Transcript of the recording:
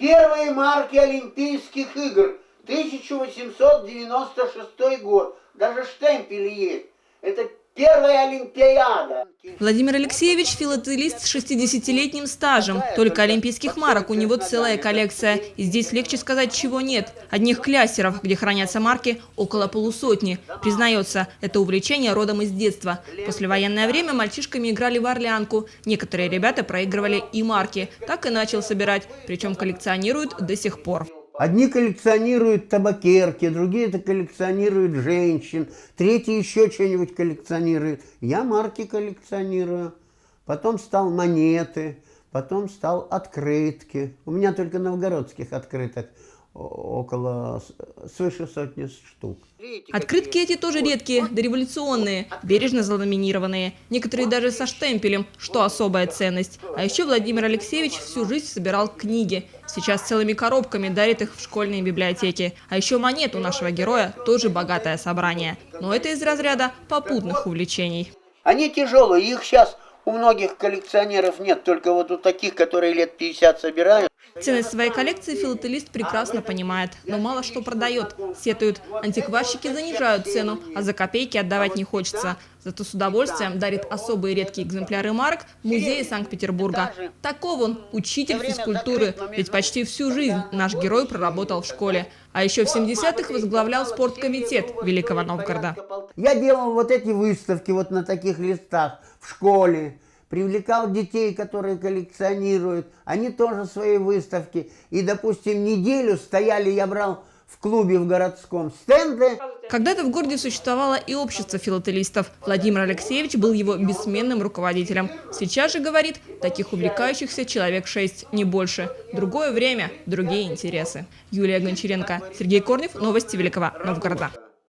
Первые марки Олимпийских игр, 1896 год. Даже штемпели есть. Это первая Олимпиада. Владимир Алексеевич – филателист с 60-летним стажем. Только олимпийских марок у него целая коллекция. И здесь легче сказать, чего нет. Одних кляссеров, где хранятся марки, около полусотни. Признается, это увлечение родом из детства. В послевоенное время мальчишками играли в орлянку. Некоторые ребята проигрывали и марки. Так и начал собирать. Причем коллекционируют до сих пор. Одни коллекционируют табакерки, другие это коллекционируют женщин, третьи еще что-нибудь коллекционируют. Я марки коллекционирую, потом стал монеты, потом стал открытки. У меня только новгородских открыток около свыше сотни штук. Открытки эти тоже редкие, дореволюционные, бережно заламинированные. Некоторые даже со штемпелем, что особая ценность. А еще Владимир Алексеевич всю жизнь собирал книги. Сейчас целыми коробками дарит их в школьные библиотеки. А еще монет у нашего героя тоже богатое собрание. Но это из разряда попутных увлечений. Они тяжелые, их сейчас у многих коллекционеров нет, только вот у таких, которые лет 50 собирают. Ценность своей коллекции филателист прекрасно понимает, но мало что продает. Сетуют, антикварщики занижают цену, а за копейки отдавать не хочется. Зато с удовольствием дарит особые редкие экземпляры марок в музее Санкт-Петербурга. Таков он, учитель физкультуры, ведь почти всю жизнь наш герой проработал в школе. А еще в 70-х возглавлял спорткомитет Великого Новгорода. Я делал вот эти выставки вот на таких листах в школе. Привлекал детей, которые коллекционируют. Они тоже свои выставки. И, допустим, неделю стояли, я брал в клубе в городском стенды. Когда-то в городе существовало и общество филателистов. Владимир Алексеевич был его бессменным руководителем. Сейчас же, говорит, таких увлекающихся человек 6, не больше. Другое время, другие интересы. Юлия Гончаренко, Сергей Корнев. Новости Великого Новгорода.